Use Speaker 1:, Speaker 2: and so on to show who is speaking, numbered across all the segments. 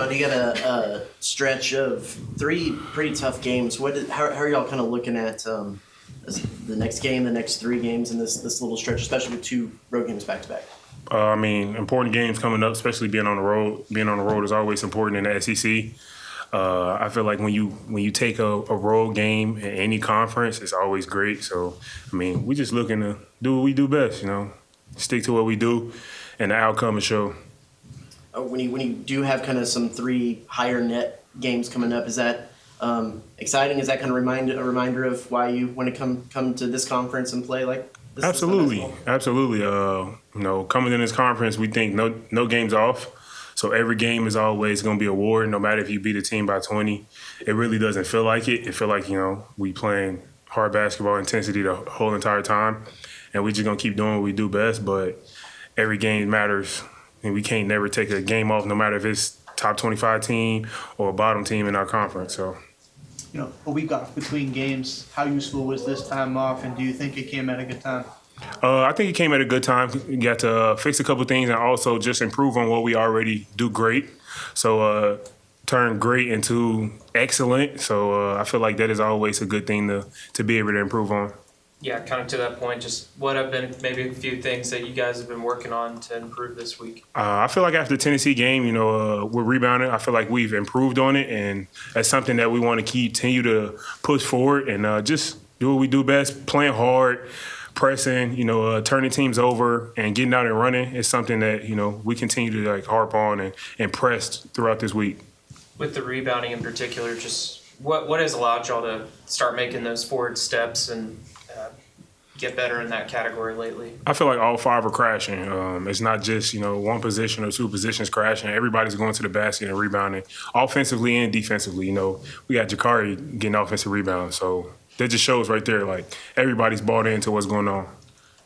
Speaker 1: Rashaun, you got a stretch of 3 pretty tough games. How are y'all kind of looking at the next game, the next 3 games in this little stretch, especially with 2 road games back to back?
Speaker 2: Important games coming up, especially being on the road. Being on the road is always important in the SEC. I feel like when you take a road game in any conference, it's always great. So, we just looking to do what we do best, stick to what we do, and the outcome will show.
Speaker 1: When you do have kind of some 3 higher net games coming up, is that exciting? Is that kind of a reminder of why you want to come to this conference and play like this?
Speaker 2: Absolutely. Coming in this conference, we think no games off. So every game is always going to be a war, no matter if you beat a team by 20. It really doesn't feel like it. It feels like, we playing hard basketball intensity the whole entire time. And we just going to keep doing what we do best. But every game matters. And we can't never take a game off, no matter if it's top 25 team or a bottom team in our conference. So,
Speaker 3: a week off between games, how useful was this time off, and do you think it came at a good time?
Speaker 2: I think it came at a good time. We got to fix a couple things and also just improve on what we already do great. So turn great into excellent. So I feel like that is always a good thing to be able to improve on.
Speaker 4: Yeah, kind of to that point, just what have been maybe a few things that you guys have been working on to improve this week?
Speaker 2: I feel like after the Tennessee game, we're rebounding. I feel like we've improved on it, and that's something that we want to continue to push forward and just do what we do best, playing hard, pressing, turning teams over and getting out and running is something that, we continue to harp on and press throughout this week.
Speaker 4: With the rebounding in particular, just what has allowed y'all to start making those forward steps and get better in that category lately? I
Speaker 2: feel like all 5 are crashing. It's not just, one position or 2 positions crashing. Everybody's going to the basket and rebounding, offensively and defensively. We got Jakari getting offensive rebounds, so that just shows right there, everybody's bought into what's going on.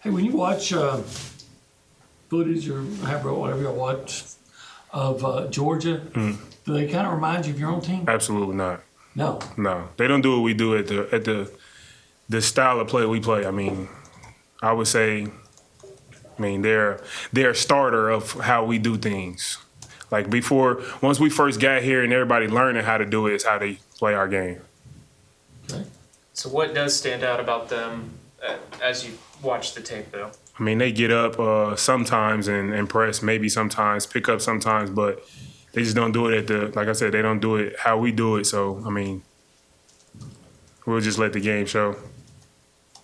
Speaker 5: Hey, when you watch footage or whatever you watch of Georgia, do they kind of remind you of your own team?
Speaker 2: Absolutely not.
Speaker 5: No.
Speaker 2: They don't do what we do at the style of play we play. I would say, they're a starter of how we do things. Once we first got here and everybody learning how to do it, is how they play our game.
Speaker 5: Okay.
Speaker 4: So what does stand out about them as you watch the tape, though?
Speaker 2: They get up sometimes and press, maybe sometimes, pick up sometimes, but they just don't do it like I said, they don't do it how we do it. So, we'll just let the game show.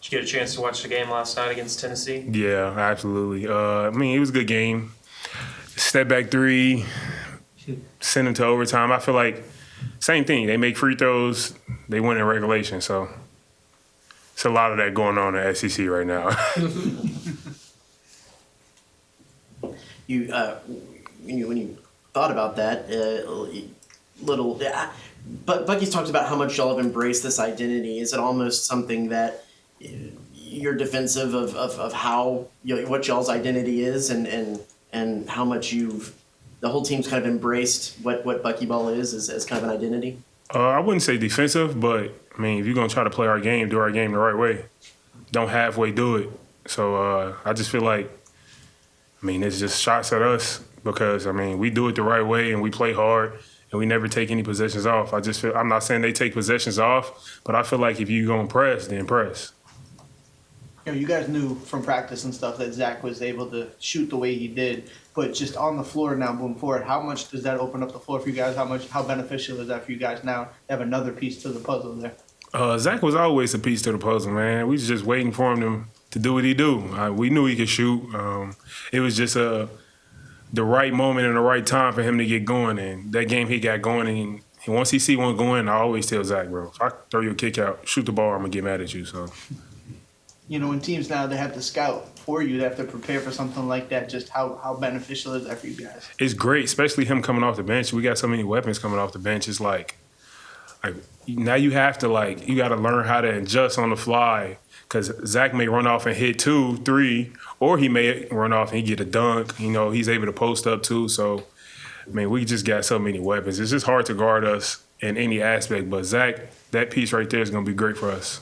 Speaker 4: Did you get a chance to watch the game last night against Tennessee?
Speaker 2: Yeah, absolutely. It was a good game. Step back 3, send them to overtime. I feel like same thing. They make free throws, they win in regulation. So it's a lot of that going on in the SEC right now.
Speaker 1: When you thought about that, but Bucky's talked about how much y'all have embraced this identity. Is it almost something that you're defensive of how what y'all's identity is and how much the whole team's kind of embraced what Buckyball is as kind of an identity?
Speaker 2: I wouldn't say defensive, but if you're gonna try to play our game, do our game the right way. Don't halfway do it. So I just feel like it's just shots at us because we do it the right way and we play hard and we never take any possessions off. I'm not saying they take possessions off, but I feel like if you're gonna press, then press.
Speaker 3: You guys knew from practice and stuff that Zach was able to shoot the way he did, but just on the floor now moving forward, how much does that open up the floor for you guys? How beneficial is that for you guys now to have another piece to the puzzle there?
Speaker 2: Zach was always a piece to the puzzle, man. We was just waiting for him to do what he do. We knew he could shoot. It was just the right moment and the right time for him to get going. And that game he got going, and once he see one going, I always tell Zach, bro, if I throw you a kick out, shoot the ball, I'm going to get mad at you. So.
Speaker 3: When teams now, they have to scout for you, they have to prepare for something like that, just how beneficial is that for you guys?
Speaker 2: It's great, especially him coming off the bench. We got so many weapons coming off the bench. It's like now you have to, you got to learn how to adjust on the fly because Zach may run off and hit 2, 3, or he may run off and he get a dunk. He's able to post up too. So, we just got so many weapons. It's just hard to guard us in any aspect. But Zach, that piece right there is going to be great for us.